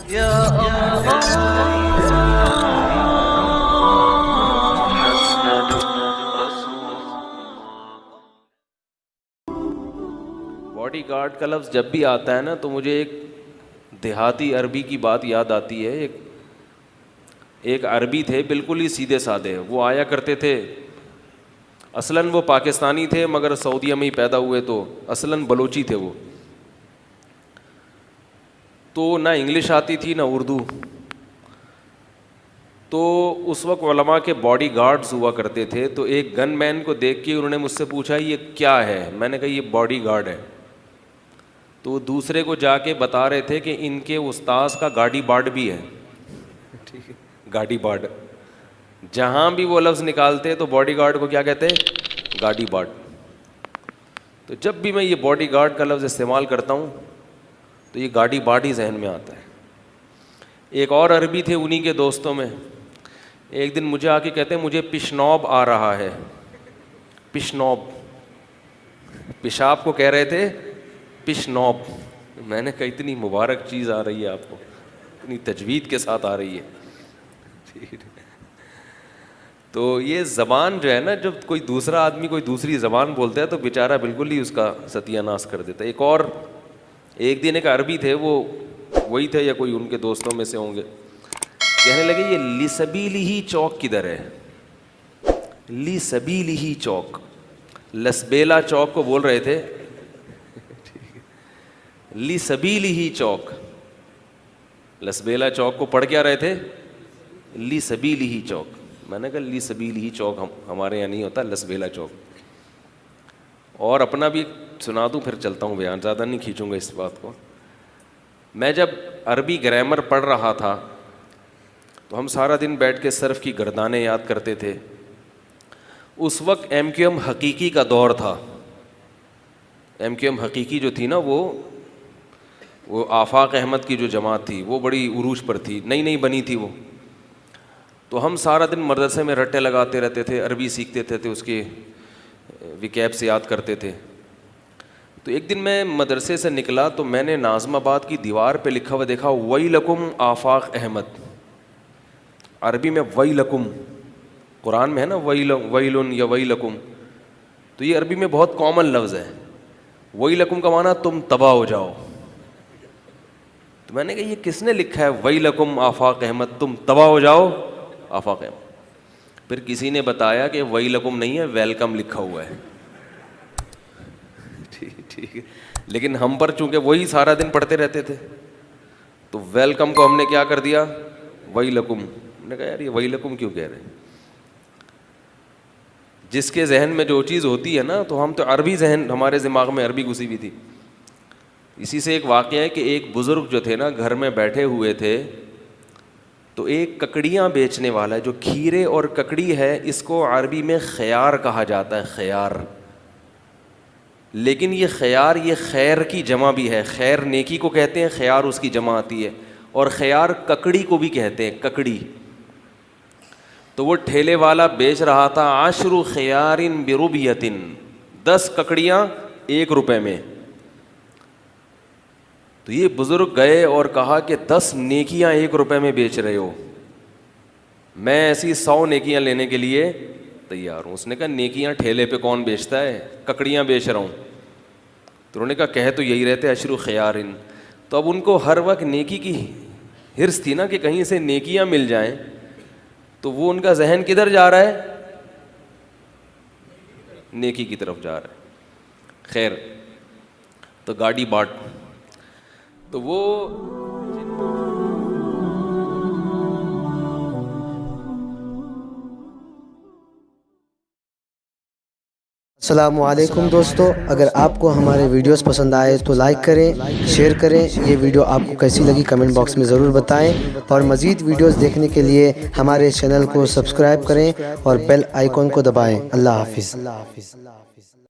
Body guard کا لفظ جب بھی آتا ہے نا تو مجھے ایک دیہاتی عربی کی بات یاد آتی ہے. ایک عربی تھے بالکل ہی سیدھے سادے, وہ آیا کرتے تھے. اصلاً وہ پاکستانی تھے مگر سعودیہ میں ہی پیدا ہوئے, تو اصلاً بلوچی تھے وہ. تو نہ انگلش آتی تھی نہ اردو. تو اس وقت علماء کے باڈی گارڈز ہوا کرتے تھے. تو ایک گن مین کو دیکھ کے انہوں نے مجھ سے پوچھا یہ کیا ہے. میں نے کہا یہ باڈی گارڈ ہے. تو وہ دوسرے کو جا کے بتا رہے تھے کہ ان کے استاذ کا گاڑی بارڈ بھی ہے. ٹھیک ہے, گاڑی بارڈ. جہاں بھی وہ لفظ نکالتے تو باڈی گارڈ کو کیا کہتے ہیں, گاڑی بارڈ. تو جب بھی میں یہ باڈی گارڈ کا لفظ استعمال کرتا ہوں تو یہ گاڑی بارڈ ہی ذہن میں آتا ہے. ایک اور عربی تھے انہی کے دوستوں میں, ایک دن مجھے آ کے کہتے ہیں مجھے پیشنوب آ رہا ہے. پیشنوب, پیشاب کو کہہ رہے تھے پیشنوب. میں نے کہا اتنی مبارک چیز آ رہی ہے آپ کو, اتنی تجوید کے ساتھ آ رہی ہے. تو یہ زبان جو ہے نا, جب کوئی دوسرا آدمی کوئی دوسری زبان بولتا ہے تو بیچارہ بالکل ہی اس کا ستیہ ناش کر دیتا ہے. ایک دن ایک عربی تھے, وہ وہی تھے یا کوئی ان کے دوستوں میں سے ہوں گے, کہنے لگے یہ لسبیلی چوک کدھر ہے. لسبیلی چوک, لسبیلا چوک کو بول رہے تھے. لسبیلی چوک, لسبیلا چوک کو پڑھ کیا رہے تھے, لسبیلی چوک. میں نے کہا لسبیلی چوک ہمارے یہاں نہیں ہوتا, لسبیلا چوک. اور اپنا بھی سنا دوں پھر چلتا ہوں بیان, زیادہ نہیں کھینچوں گا اس بات کو. میں جب عربی گرامر پڑھ رہا تھا تو ہم سارا دن بیٹھ کے صرف کی گردانیں یاد کرتے تھے. اس وقت ایم کیو ایم حقیقی کا دور تھا. ایم کیو ایم حقیقی جو تھی نا, وہ آفاق احمد کی جو جماعت تھی وہ بڑی عروج پر تھی, نئی نئی بنی تھی وہ. تو ہم سارا دن مدرسے میں رٹے لگاتے رہتے تھے, عربی سیکھتے تھے, اس کے وکیب سے یاد کرتے تھے. تو ایک دن میں مدرسے سے نکلا تو میں نے ناظم آباد کی دیوار پہ لکھا ہوا دیکھا ویلکم آفاق احمد. عربی میں ویلکم, قرآن میں ہے نا ویلن یا ویلکم, تو یہ عربی میں بہت کامن لفظ ہے. ویلکم کا معنی تم تباہ ہو جاؤ. تو میں نے کہا یہ کس نے لکھا ہے ویلکم آفاق احمد, تم تباہ ہو جاؤ آفاق احمد. پھر کسی نے بتایا کہ ویلکم نہیں ہے, ویلکم لکھا ہوا ہے. ٹھیک ہے, لیکن ہم پر چونکہ وہی سارا دن پڑھتے رہتے تھے تو ویلکم کو ہم نے کیا کر دیا, ویلکم. نے کہا یار یہ ویلکم کیوں کہہ رہے ہیں. جس کے ذہن میں جو چیز ہوتی ہے نا, تو ہم تو عربی ذہن, ہمارے دماغ میں عربی گھسی ہوئی تھی. اسی سے ایک واقعہ ہے کہ ایک بزرگ جو تھے نا گھر میں بیٹھے ہوئے تھے, تو ایک ککڑیاں بیچنے والا ہے, جو کھیرے اور ککڑی ہے اس کو عربی میں خیار کہا جاتا ہے, خیار. لیکن یہ خیار یہ خیر کی جمع بھی ہے, خیر نیکی کو کہتے ہیں, خیار اس کی جمع آتی ہے. اور خیار ککڑی کو بھی کہتے ہیں, ککڑی. تو وہ ٹھیلے والا بیچ رہا تھا 10 خیار بربیۃ, 10 ککڑیاں 1 روپے میں. تو یہ بزرگ گئے اور کہا کہ 10 نیکیاں 1 روپے میں بیچ رہے ہو, میں ایسی 100 نیکیاں لینے کے لیے تیار ہوں. اس نے کہا نیکیاں ٹھیلے پہ کون بیچتا ہے, ککڑیاں بیچ رہا ہوں. تو انہوں نے کہا کہہ تو یہی رہتے 10 خیار. تو اب ان کو ہر وقت نیکی کی حرص تھی نا کہ کہیں سے نیکیاں مل جائیں, تو وہ ان کا ذہن کدھر جا رہا ہے, نیکی کی طرف جا رہا ہے. خیر, تو گاڑی باٹ, تو وہ السلام علیکم دوستو. اگر آپ کو ہمارے ویڈیوز پسند آئے تو لائک کریں, شیئر کریں. یہ ویڈیو آپ کو کیسی لگی کمنٹ باکس میں ضرور بتائیں, اور مزید ویڈیوز دیکھنے کے لیے ہمارے چینل کو سبسکرائب کریں اور بیل آئیکن کو دبائیں. اللہ حافظ.